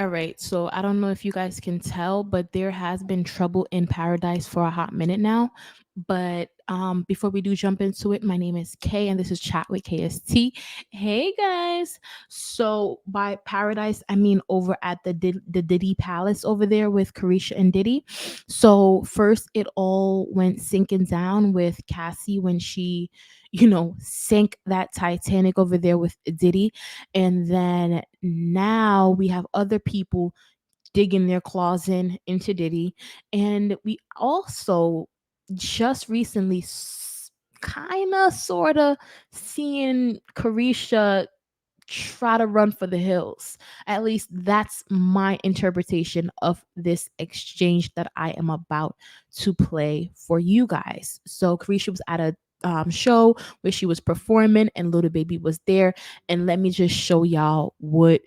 All right, so I don't know if you guys can tell, but there has been trouble in paradise for a hot minute now. But before we do jump into it, my name is Kay, and this is Chat with KST. Hey guys! So by paradise, I mean over at the Diddy Palace over there with Carisha and Diddy. So first, it all went sinking down with Cassie when she, sank that Titanic over there with Diddy, and then now we have other people digging their claws into Diddy. And we also just recently kind of sort of seeing Carisha try to run for the hills. At least that's my interpretation of this exchange that I am about to play for you guys. So Carisha was at a show where she was performing and Little Baby was there. And let me just show y'all what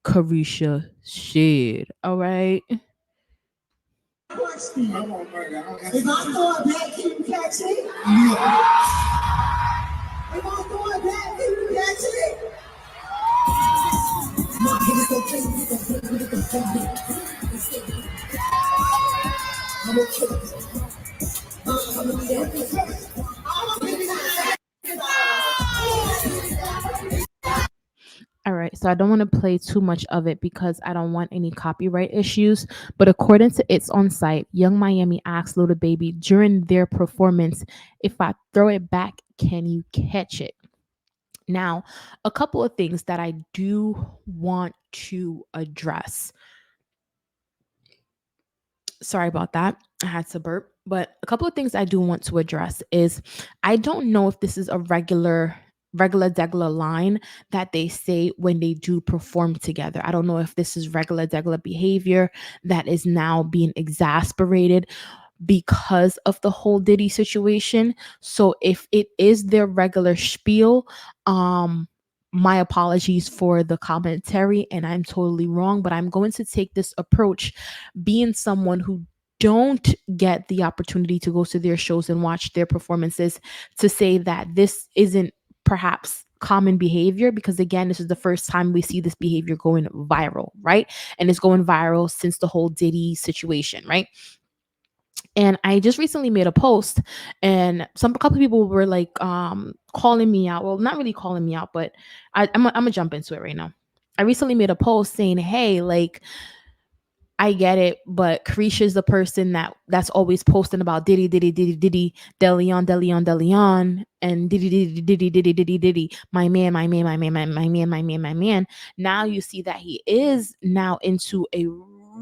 Carisha said. All right. Question. If I throw it back, can you catch it? If I throw it back, can you catch it? All right, so I don't want to play too much of it because I don't want any copyright issues. But according to It's On Site, Young Miami asked Little Baby during their performance, if I throw it back, can you catch it? Now, a couple of things that I do want to address. Sorry about that. I had to burp. But a couple of things I do want to address is I don't know if this is a regular degular line that they say when they do perform together. I don't know if this is regular degular behavior that is now being exasperated because of the whole Diddy situation. So if it is their regular spiel, my apologies for the commentary and I'm totally wrong, but I'm going to take this approach being someone who don't get the opportunity to go to their shows and watch their performances to say that this isn't perhaps common behavior, because again, this is the first time we see this behavior going viral, right? And it's going viral since the whole Diddy situation, right? And I just recently made a post, and a couple of people were like calling me out. Well, not really calling me out, but I'm gonna jump into it right now. I recently made a post saying, "Hey, like, I get it, but Carisha is the person that's always posting about Diddy, Diddy, Diddy, Diddy, Deleon, Deleon, Deleon, and Diddy, Diddy, Diddy, Diddy, Diddy, Diddy, my man, my man, my man, my man, my man, my man." Now you see that he is now into a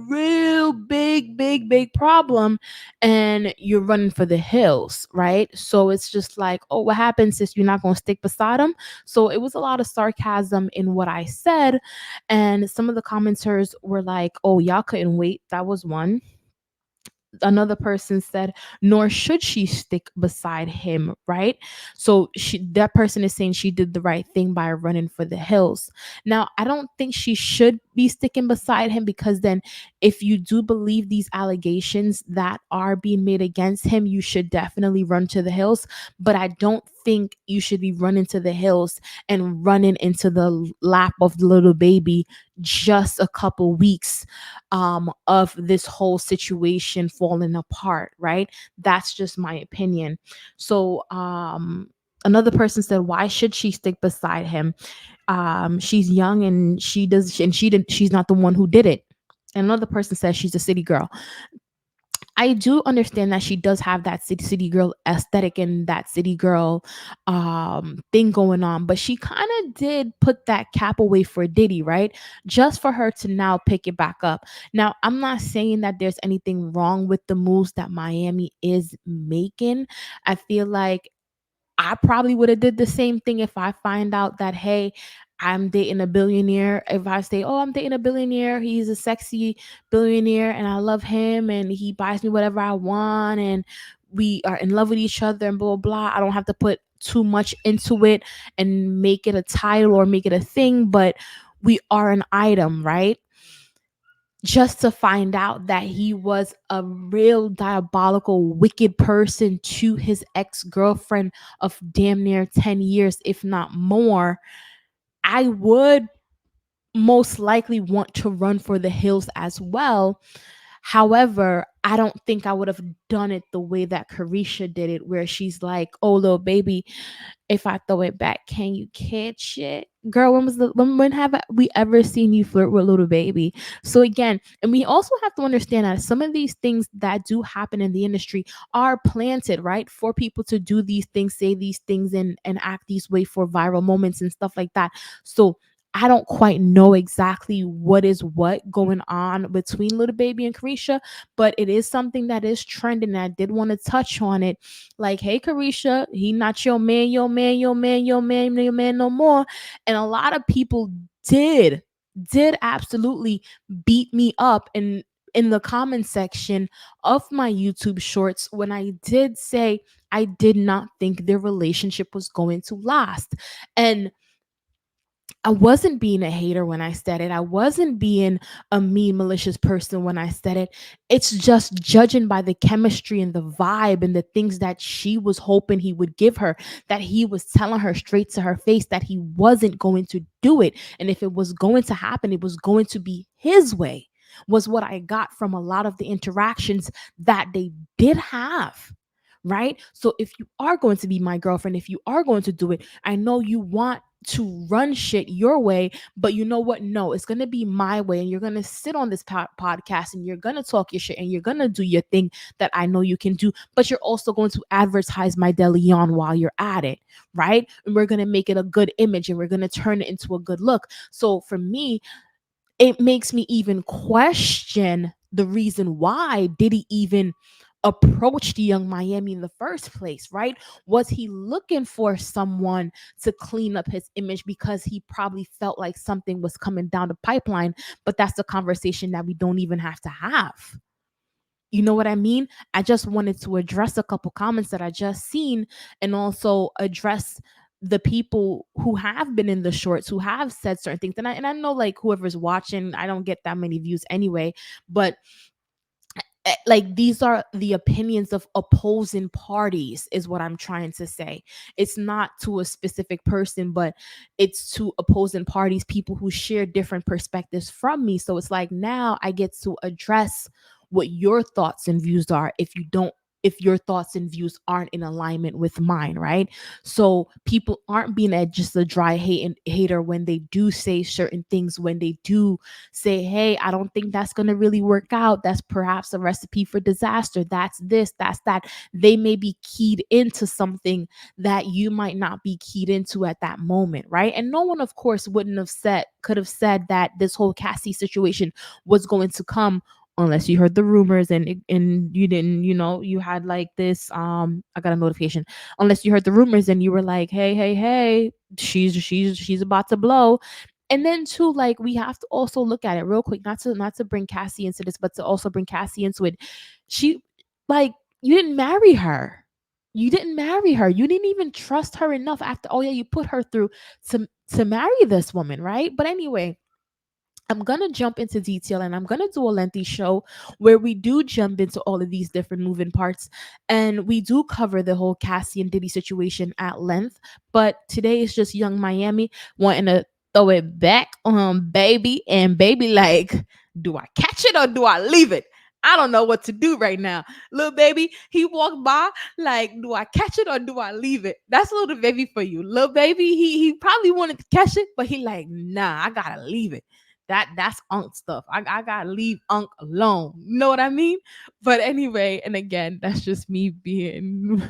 real big problem, and you're running for the hills, right? So it's just like, oh, what happens if you're not going to stick beside him? So it was a lot of sarcasm in what I said, and some of the commenters were like, oh, y'all couldn't wait. That was one. Another person said, nor should she stick beside him, right? So that person is saying she did the right thing by running for the hills. Now, I don't think she should be sticking beside him, because then if you do believe these allegations that are being made against him, you should definitely run to the hills. But I don't think you should be running to the hills and running into the lap of the Little Baby just a couple weeks of this whole situation falling apart, right? That's just my opinion. So another person said, why should she stick beside him? She's young and she's not the one who did it. And another person says she's a city girl. I do understand that she does have that city girl aesthetic and that city girl thing going on, but she kind of did put that cap away for Diddy, right? Just for her to now pick it back up. Now, I'm not saying that there's anything wrong with the moves that Miami is making. I feel like I probably would have did the same thing if I find out that, hey, I'm dating a billionaire. If I say, oh, I'm dating a billionaire, he's a sexy billionaire and I love him and he buys me whatever I want and we are in love with each other and blah blah. I don't have to put too much into it and make it a title or make it a thing, but we are an item, right? Just to find out that he was a real diabolical, wicked person to his ex-girlfriend of damn near 10 years, if not more, I would most likely want to run for the hills as well. However, I don't think I would have done it the way that Carisha did it, where she's like, "Oh, little baby, if I throw it back, can you catch it?" Girl, when have we ever seen you flirt with little baby? So again, and we also have to understand that some of these things that do happen in the industry are planted, right? For people to do these things, say these things, and act these way for viral moments and stuff like that. So I don't quite know exactly what is what going on between little baby and Carisha, but it is something that is trending. And I did want to touch on it. Like, hey, Carisha, he not your man, your man, your man, your man, your man no more. And a lot of people did absolutely beat me up in the comment section of my YouTube shorts when I did say I did not think their relationship was going to last. And I wasn't being a hater when I said it. I wasn't being a mean, malicious person when I said it. It's just judging by the chemistry and the vibe and the things that she was hoping he would give her, that he was telling her straight to her face that he wasn't going to do it. And if it was going to happen, it was going to be his way, was what I got from a lot of the interactions that they did have. Right. So if you are going to be my girlfriend, if you are going to do it, I know you want to run shit your way, but you know what? No, it's going to be my way. And you're going to sit on this podcast and you're going to talk your shit and you're going to do your thing that I know you can do, but you're also going to advertise my DeLeon while you're at it. Right. And we're going to make it a good image and we're going to turn it into a good look. So for me, it makes me even question the reason why did he even approach the Young Miami in the first place, right? Was he looking for someone to clean up his image because he probably felt like something was coming down the pipeline? But that's a conversation that we don't even have to have. You know what I mean? I just wanted to address a couple comments that I just seen and also address the people who have been in the shorts who have said certain things. And I know like whoever's watching, I don't get that many views anyway, but like these are the opinions of opposing parties is what I'm trying to say. It's not to a specific person, but it's to opposing parties, people who share different perspectives from me. So it's like now I get to address what your thoughts and views are if your thoughts and views aren't in alignment with mine, right? So people aren't being just a dry hater when they do say certain things, when they do say, hey, I don't think that's going to really work out. That's perhaps a recipe for disaster. That's this, that's that. They may be keyed into something that you might not be keyed into at that moment, right? And no one, of course, could have said that this whole Cassie situation was going to come unless you heard the rumors and you didn't, you had like this I got a notification. Unless you heard the rumors and you were like, hey, she's about to blow. And then too, like we have to also look at it real quick, not to bring Cassie into this, but to also bring Cassie into it. She like you didn't marry her. You didn't marry her. You didn't even trust her enough after all, yeah, you put her through to marry this woman, right? But anyway, I'm going to jump into detail and I'm going to do a lengthy show where we do jump into all of these different moving parts and we do cover the whole Cassie and Diddy situation at length. But today is just Young Miami wanting to throw it back on baby and baby like, do I catch it or do I leave it? I don't know what to do right now. Little baby, he walked by like, do I catch it or do I leave it? That's little baby for you. Little baby, he probably wanted to catch it, but he like, nah, I gotta leave it. That's Unc stuff. I gotta leave Unc alone. You know what I mean? But anyway, and again, that's just me being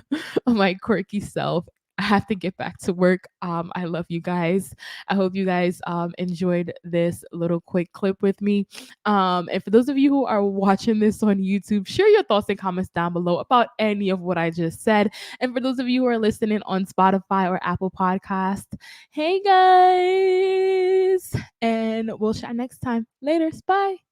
my quirky self. I have to get back to work. I love you guys. I hope you guys enjoyed this little quick clip with me. And for those of you who are watching this on YouTube, share your thoughts and comments down below about any of what I just said. And for those of you who are listening on Spotify or Apple Podcast, hey guys, and we'll chat next time. Later. Bye.